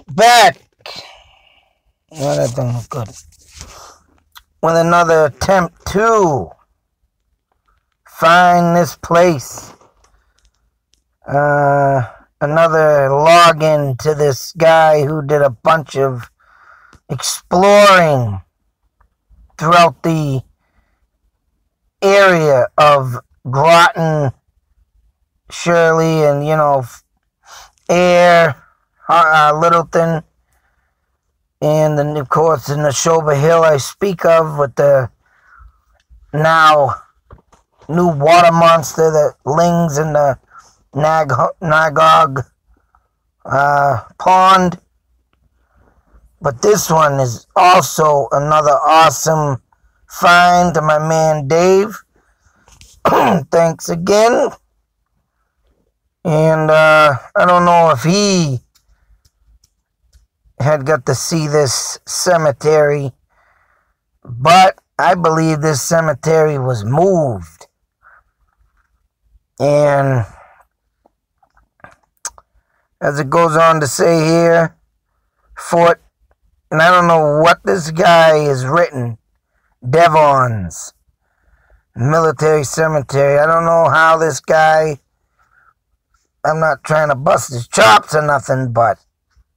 Back. Oh, that don't look good. With another attempt to find this place. Another login to this guy who did a bunch of exploring throughout the area of Groton, Shirley, and, Air, Littleton, and then, of course, in the Neshoba Hill I speak of with the now new water monster that lings in the Nagog pond. But this one is also another awesome find to my man Dave. Thanks again. And I don't know if he had got to see this cemetery, but I believe this cemetery was moved. And as it goes on to say here, Fort, and I don't know what this guy has written, Devens Military Cemetery. I don't know how this guy, I'm not trying to bust his chops or nothing, but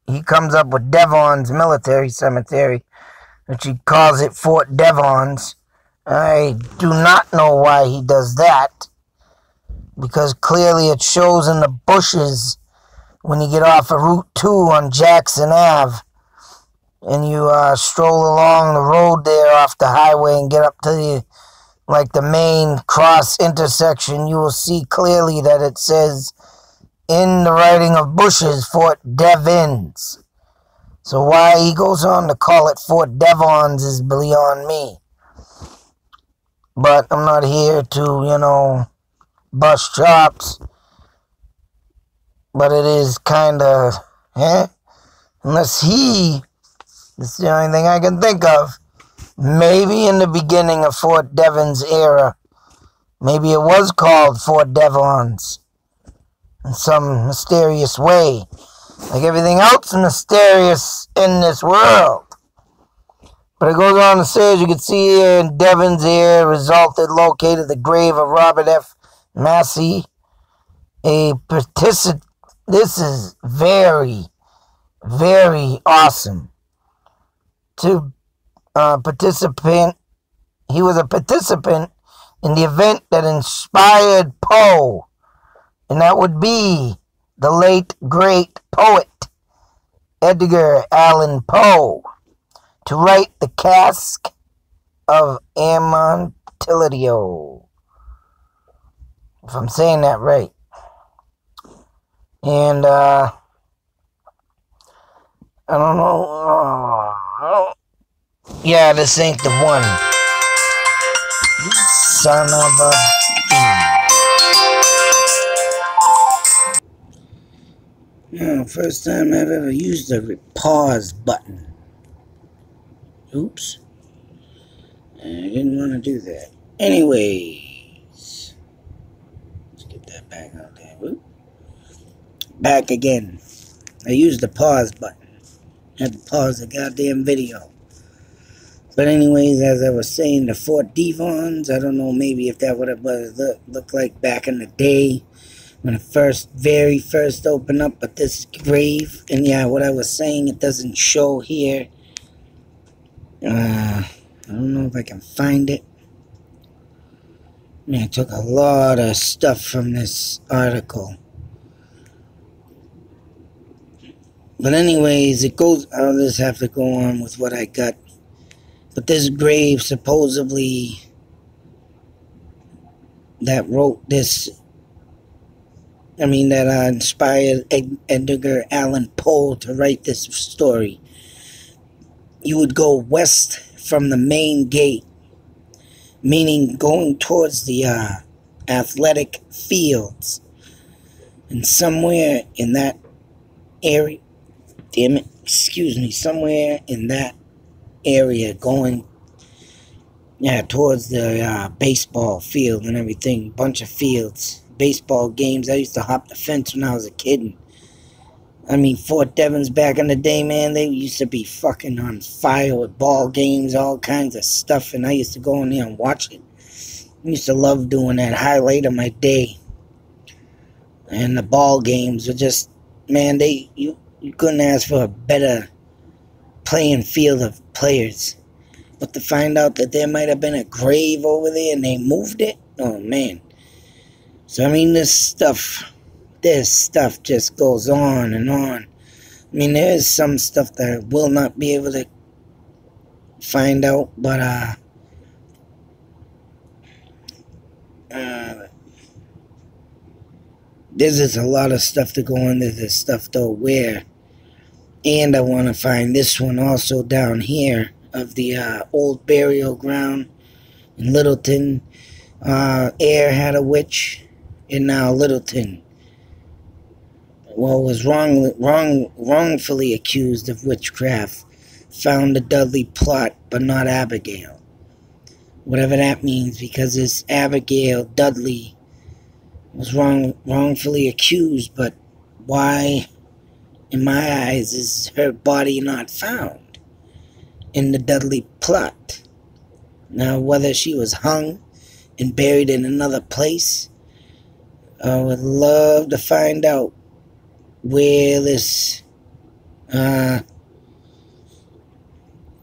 he comes up with Devens Military Cemetery, which he calls it Fort Devens. I do not know why he does that, because clearly it shows in the bushes when you get off of Route 2 on Jackson Ave, and you stroll along the road there off the highway and get up to the main cross intersection. You will see clearly that it says in the writing of bushes, Fort Devens. So why he goes on to call it Fort Devens is beyond me. But I'm not here to, bust chops. But it is kind of, unless it's the only thing I can think of. Maybe in the beginning of Fort Devens era, maybe it was called Fort Devens in some mysterious way, like everything else mysterious in this world. But it goes on to say, as you can see here, in Devens here, located the grave of Robert F. Massey, a participant. This is very, very awesome. He was a participant in the event that inspired Poe, and that would be the late great poet Edgar Allan Poe, to write the Cask of Amontillado, if I'm saying that right. And I don't know. Yeah, this ain't the one. Son of a bee. First time I've ever used the pause button. Oops. I didn't want to do that. Anyways. Let's get that back out there. Oop. Back again. I used the pause button. Had to pause the goddamn video. But anyways, as I was saying, the Fort Devens, I don't know maybe if that would have looked like back in the day when it very first opened up, but this grave, and yeah, what I was saying, it doesn't show here. I don't know if I can find it. I took a lot of stuff from this article. But anyways, I'll just have to go on with what I got. But this grave, supposedly, that inspired Edgar Allan Poe to write this story. You would go west from the main gate, meaning going towards the athletic fields. And somewhere in that area, somewhere in that area going towards the baseball field and everything, bunch of fields, baseball games. I used to hop the fence when I was a kid and I mean, Fort Devens back in the day, man, they used to be fucking on fire with ball games, all kinds of stuff, and I used to go in there and watch it. I used to love doing that, highlight of my day. And the ball games were just, man, you couldn't ask for a better playing field of players. But to find out that there might have been a grave over there and they moved it, oh man. So I mean, this stuff just goes on and on. I mean, there is some stuff that I will not be able to find out, but there's just a lot of stuff to go into this stuff though, where, and I want to find this one also down here of the old burial ground in Littleton. Air had a witch in Littleton. Well, was wrongfully accused of witchcraft. Found a Dudley plot, but not Abigail. Whatever that means, because this Abigail Dudley was wrongfully accused, but why, in my eyes, is her body not found in the Dudley plot? Now, whether she was hung and buried in another place, I would love to find out where this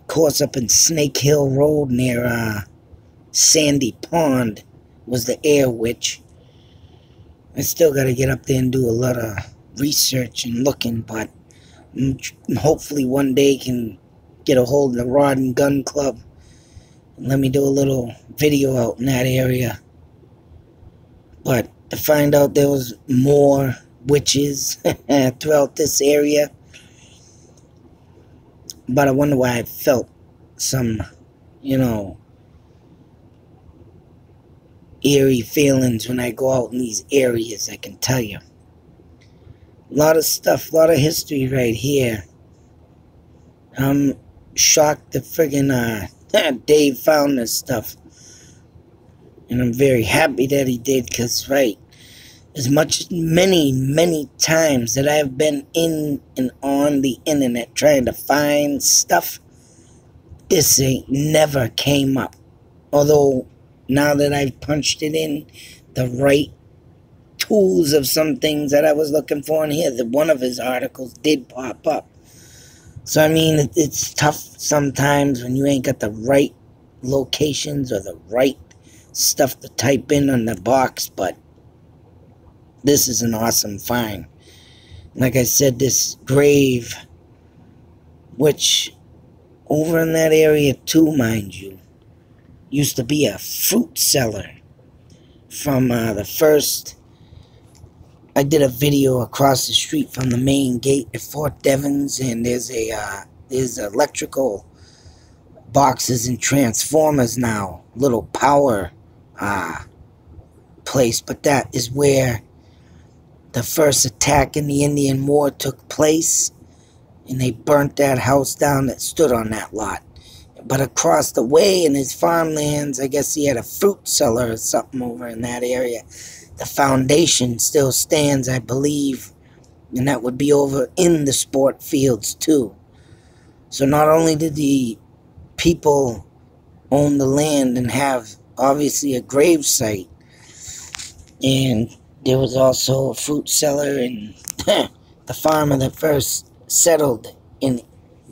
course up in Snake Hill Road near Sandy Pond was the air witch. I still got to get up there and do a lot of research and looking, but hopefully one day can get a hold of the Rod and Gun Club and let me do a little video out in that area. But to find out there was more witches throughout this area, but I wonder why I felt some, eerie feelings when I go out in these areas, I can tell you. A lot of stuff, a lot of history right here. I'm shocked that friggin' Dave found this stuff. And I'm very happy that he did, because, right, many times that I've been in and on the internet trying to find stuff, this ain't never came up. Although, now that I've punched it in the right tools of some things that I was looking for in here, that one of his articles did pop up. So, I mean, it's tough sometimes when you ain't got the right locations or the right stuff to type in on the box, but this is an awesome find. Like I said, this grave, which over in that area too, mind you, used to be a fruit seller from the first. I did a video across the street from the main gate at Fort Devens, and there's electrical boxes and transformers now, little power place. But that is where the first attack in the Indian War took place, and they burnt that house down that stood on that lot. But across the way in his farmlands, I guess he had a fruit cellar or something over in that area. The foundation still stands, I believe, and that would be over in the sport fields too. So not only did the people own the land and have obviously a grave site, and there was also a fruit cellar and the farmer that first settled in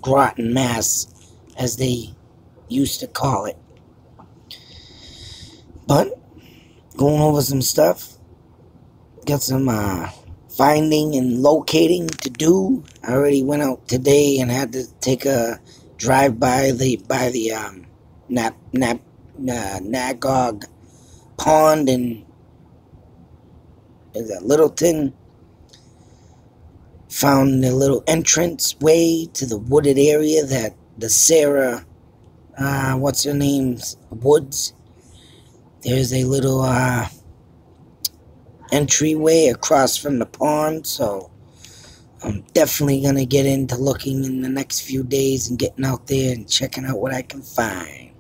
Groton, Mass, as they used to call it. But going over some stuff, got some finding and locating to do. I already went out today and had to take a drive by the Nagog Pond in Littleton. Found a little entrance way to the wooded area that the Sarah, what's her name's woods. There's a little entryway across from the pond, so I'm definitely gonna get into looking in the next few days and getting out there and checking out what I can find.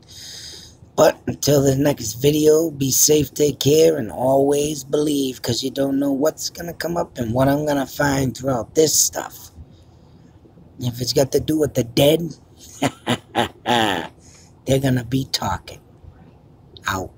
But until the next video, be safe, take care, and always believe, because you don't know what's going to come up and what I'm going to find throughout this stuff. If it's got to do with the dead, they're going to be talking. Out.